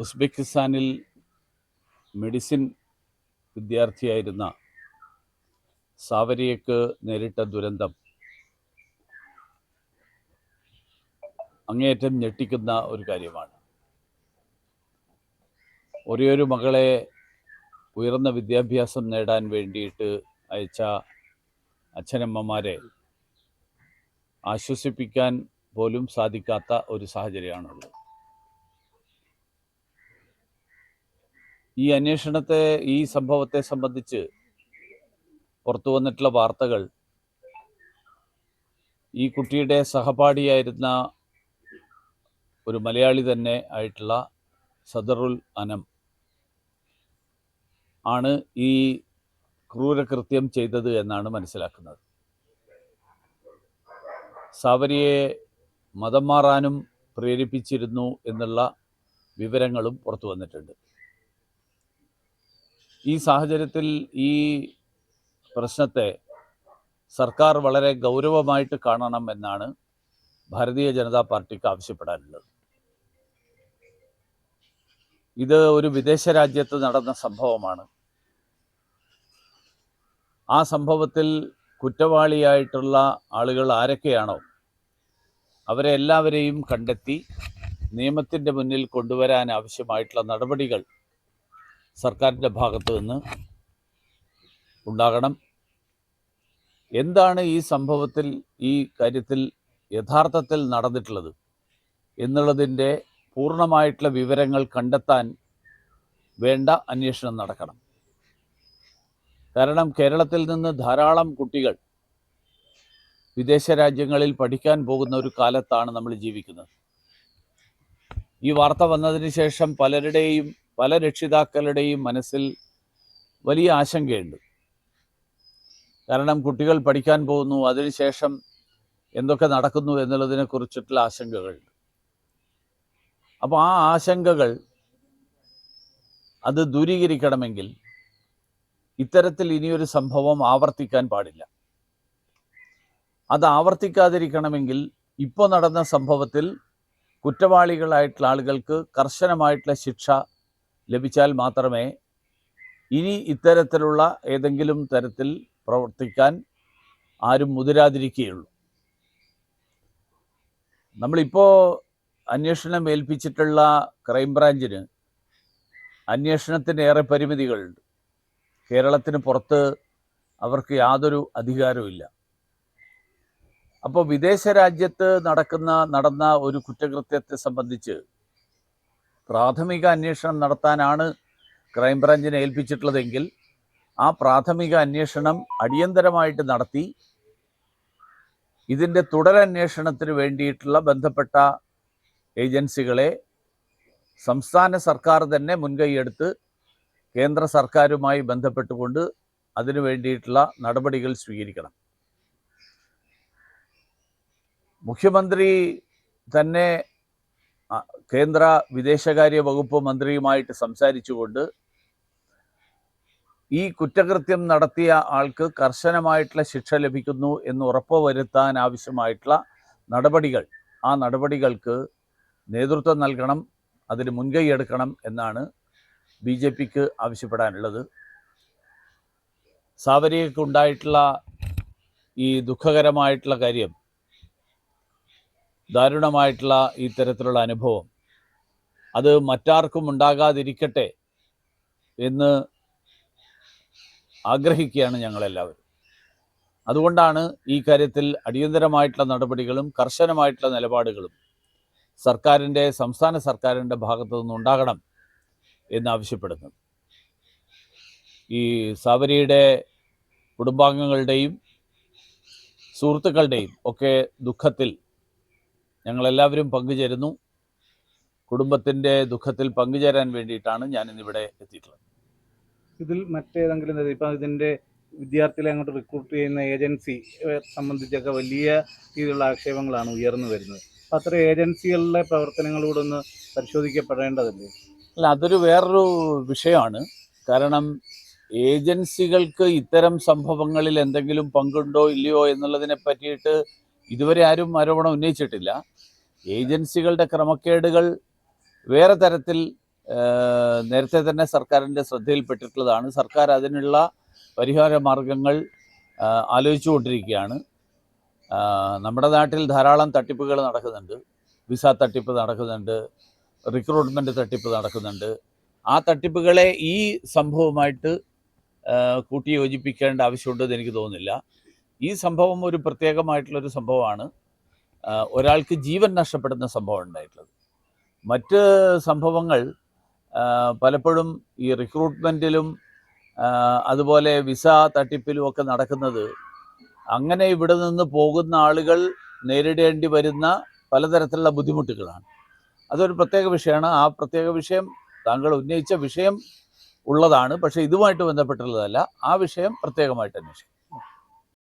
ഉസ്ബെക്കിസ്ഥാനിൽ medicine വിദ്യാർത്ഥിയായിരുന്ന സാവരിയയ്ക്ക് നേരിട്ട ദുരന്തം അങ്ങേയറ്റം ഞെട്ടിക്കുന്ന ഒരു കാര്യമാണ്. ഒരേയൊരു മകളെ ഉയർന്ന വിദ്യാഭ്യാസം നേടാൻ വേണ്ടിയിട്ട് അയച്ച അച്ഛനമ്മമാരെ ആശ്വസിപ്പിക്കാൻ പോലും സാധിക്കാത്ത ഒരു സാഹചര്യമാണുള്ളത്. ഈ സംഭവത്തെ സംബന്ധിച്ച് പുറത്തു വന്നിട്ടുള്ള വാർത്തകൾ ഈ കുട്ടിയുടെ സഹപാഠിയായിരുന്ന ഒരു മലയാളി തന്നെ ആയിട്ടുള്ള സദറുൽ അനം ആണ് ഈ ക്രൂരകൃത്യം ചെയ്തത് എന്നാണ് മനസ്സിലാക്കുന്നത്. സാവരിയെ മതം മാറാനും പ്രേരിപ്പിച്ചിരുന്നു എന്നുള്ള വിവരങ്ങളും പുറത്തു വന്നിട്ടുണ്ട്. ഈ സാഹചര്യത്തിൽ ഈ പ്രശ്നത്തെ സർക്കാർ വളരെ ഗൗരവമായിട്ട് കാണണം എന്നാണ് ഭാരതീയ ജനതാ പാർട്ടിക്ക് ആവശ്യപ്പെടാനുള്ളത്. ഇത് ഒരു വിദേശ രാജ്യത്ത് നടന്ന സംഭവമാണ്. ആ സംഭവത്തിൽ കുറ്റവാളിയായിട്ടുള്ള ആളുകൾ ആരൊക്കെയാണോ അവരെ എല്ലാവരെയും കണ്ടെത്തി നിയമത്തിൻ്റെ മുന്നിൽ കൊണ്ടുവരാൻ ആവശ്യമായിട്ടുള്ള നടപടികൾ സർക്കാരിൻ്റെ ഭാഗത്തു നിന്ന് ഉണ്ടാകണം. എന്താണ് ഈ സംഭവത്തിൽ ഈ കാര്യത്തിൽ യഥാർത്ഥത്തിൽ നടന്നിട്ടുള്ളത് എന്നുള്ളതിൻ്റെ പൂർണ്ണമായിട്ടുള്ള വിവരങ്ങൾ കണ്ടെത്താൻ വേണ്ട അന്വേഷണം നടക്കണം. കാരണം കേരളത്തിൽ നിന്ന് ധാരാളം കുട്ടികൾ വിദേശ രാജ്യങ്ങളിൽ പഠിക്കാൻ പോകുന്ന ഒരു കാലത്താണ് നമ്മൾ ജീവിക്കുന്നത്. ഈ വാർത്ത വന്നതിന് ശേഷം പല രക്ഷിതാക്കളുടെയും മനസ്സിൽ വലിയ ആശങ്കയുണ്ട്. കാരണം കുട്ടികൾ പഠിക്കാൻ പോകുന്നു, അതിനുശേഷം എന്തൊക്കെ നടക്കുന്നു എന്നുള്ളതിനെ കുറിച്ചിട്ടുള്ള ആശങ്കകളുണ്ട്. അപ്പോൾ ആ ആശങ്കകൾ അത് ദൂരീകരിക്കണമെങ്കിൽ ഇത്തരത്തിൽ ഇനിയൊരു സംഭവം ആവർത്തിക്കാൻ പാടില്ല. അത് ആവർത്തിക്കാതിരിക്കണമെങ്കിൽ ഇപ്പോൾ നടന്ന സംഭവത്തിൽ കുറ്റവാളികളായിട്ടുള്ള ആളുകൾക്ക് കർശനമായിട്ടുള്ള ശിക്ഷ ലഭിച്ചാൽ മാത്രമേ ഇനി ഇത്തരത്തിലുള്ള ഏതെങ്കിലും തരത്തിൽ പ്രവർത്തിക്കാൻ ആരും മുതിരാതിരിക്കുകയുള്ളൂ. നമ്മളിപ്പോൾ അന്വേഷണം ഏൽപ്പിച്ചിട്ടുള്ള ക്രൈംബ്രാഞ്ചിന് അന്വേഷണത്തിന് ഏറെ പരിമിതികളുണ്ട്. കേരളത്തിന് പുറത്ത് അവർക്ക് യാതൊരു അധികാരവുമില്ല. അപ്പോൾ വിദേശ രാജ്യത്ത് നടന്ന ഒരു കുറ്റകൃത്യത്തെ സംബന്ധിച്ച് പ്രാഥമിക അന്വേഷണം നടത്താനാണ് ക്രൈംബ്രാഞ്ചിനെ ഏൽപ്പിച്ചിട്ടുള്ളതെങ്കിൽ ആ പ്രാഥമിക അന്വേഷണം അടിയന്തരമായിട്ട് നടത്തി ഇതിൻ്റെ തുടരന്വേഷണത്തിന് വേണ്ടിയിട്ടുള്ള ബന്ധപ്പെട്ട ഏജൻസികളെ സംസ്ഥാന സർക്കാർ തന്നെ മുൻകൈയെടുത്ത് കേന്ദ്ര സർക്കാരുമായി ബന്ധപ്പെട്ടുകൊണ്ട് അതിനു വേണ്ടിയിട്ടുള്ള നടപടികൾ സ്വീകരിക്കണം. മുഖ്യമന്ത്രി തന്നെ കേന്ദ്ര വിദേശകാര്യ വകുപ്പ് മന്ത്രിയുമായിട്ട് സംസാരിച്ചുകൊണ്ട് ഈ കുറ്റകൃത്യം നടത്തിയ ആൾക്ക് കർശനമായിട്ടുള്ള ശിക്ഷ ലഭിക്കുന്നു എന്ന് ഉറപ്പുവരുത്താൻ ആവശ്യമായിട്ടുള്ള ആ നടപടികൾക്ക് നേതൃത്വം നൽകണം, അതിന് മുൻകൈയെടുക്കണം എന്നാണ് BJPക്ക് ആവശ്യപ്പെടാനുള്ളത്. സാവരിയയ്ക്ക് ഉണ്ടായിട്ടുള്ള ഈ ദുഃഖകരമായിട്ടുള്ള കാര്യം, ദാരുണമായിട്ടുള്ള ഈ തരത്തിലുള്ള അനുഭവം അത് മറ്റാർക്കും ഉണ്ടാകാതിരിക്കട്ടെ എന്ന് ആഗ്രഹിക്കുകയാണ് ഞങ്ങളെല്ലാവരും. അതുകൊണ്ടാണ് ഈ കാര്യത്തിൽ അടിയന്തരമായിട്ടുള്ള നടപടികളും കർശനമായിട്ടുള്ള നിലപാടുകളും സംസ്ഥാന സർക്കാരിൻ്റെ ഭാഗത്തു നിന്നുണ്ടാകണം എന്നാവശ്യപ്പെടുന്നത്. ഈ സാവരിയുടെ കുടുംബാംഗങ്ങളുടെയും സുഹൃത്തുക്കളുടെയും ഒക്കെ ദുഃഖത്തിൽ ഞങ്ങളെല്ലാവരും പങ്കുചേരുന്നു. കുടുംബത്തിൻ്റെ ദുഃഖത്തിൽ പങ്കുചേരാൻ വേണ്ടിയിട്ടാണ് ഞാനിന്നിവിടെ എത്തിയിട്ടുള്ളത്. ഇതിൽ മറ്റേതെങ്കിലും ഇപ്പം ഇതിൻ്റെ വിദ്യാർത്ഥികളെ അങ്ങോട്ട് റിക്രൂട്ട് ചെയ്യുന്ന ഏജൻസി സംബന്ധിച്ചൊക്കെ വലിയ രീതിയിലുള്ള ആക്ഷേപങ്ങളാണ് ഉയർന്നു വരുന്നത്. അപ്പം അത്തരം ഏജൻസികളുടെ പ്രവർത്തനങ്ങളൂടെ ഒന്ന് പരിശോധിക്കപ്പെടേണ്ടതല്ലേ? അല്ല, അതൊരു വേറൊരു വിഷയമാണ്. കാരണം ഏജൻസികൾക്ക് ഇത്തരം സംഭവങ്ങളിൽ എന്തെങ്കിലും പങ്കുണ്ടോ ഇല്ലയോ എന്നുള്ളതിനെ പറ്റിയിട്ട് ഇതുവരെ ആരും ആരോപണം ഉന്നയിച്ചിട്ടില്ല. ഏജൻസികളുടെ ക്രമക്കേടുകൾ വേറെ തരത്തിൽ നേരത്തെ തന്നെ സർക്കാരിൻ്റെ ശ്രദ്ധയിൽപ്പെട്ടിട്ടുള്ളതാണ്. സർക്കാർ അതിനുള്ള പരിഹാര മാർഗങ്ങൾ ആലോചിച്ചുകൊണ്ടിരിക്കുകയാണ്. നമ്മുടെ നാട്ടിൽ ധാരാളം തട്ടിപ്പുകൾ നടക്കുന്നുണ്ട്. വിസ തട്ടിപ്പ് നടക്കുന്നുണ്ട്, റിക്രൂട്ട്മെൻറ്റ് തട്ടിപ്പ് നടക്കുന്നുണ്ട്. ആ തട്ടിപ്പുകളെ ഈ സംഭവമായിട്ട് കൂട്ടിയോജിപ്പിക്കേണ്ട ആവശ്യമുണ്ടെന്ന് എനിക്ക് തോന്നുന്നില്ല. ഈ സംഭവം ഒരു പ്രത്യേകമായിട്ടുള്ളൊരു സംഭവമാണ്. ഒരാൾക്ക് ജീവൻ നഷ്ടപ്പെടുന്ന സംഭവം ഉണ്ടായിട്ടുള്ളത്. മറ്റ് സംഭവങ്ങൾ പലപ്പോഴും ഈ റിക്രൂട്ട്മെൻറ്റിലും അതുപോലെ വിസ തട്ടിപ്പിലും ഒക്കെ നടക്കുന്നത് അങ്ങനെ ഇവിടെ നിന്ന് പോകുന്ന ആളുകൾ നേരിടേണ്ടി വരുന്ന പലതരത്തിലുള്ള ബുദ്ധിമുട്ടുകളാണ്. അതൊരു പ്രത്യേക വിഷയമാണ്. ആ പ്രത്യേക വിഷയം താങ്കൾ ഉന്നയിച്ച വിഷയം ഉള്ളതാണ്, പക്ഷേ ഇതുമായിട്ട് ബന്ധപ്പെട്ടുള്ളതല്ല. ആ വിഷയം പ്രത്യേകമായിട്ട് അന്വേഷിക്കും.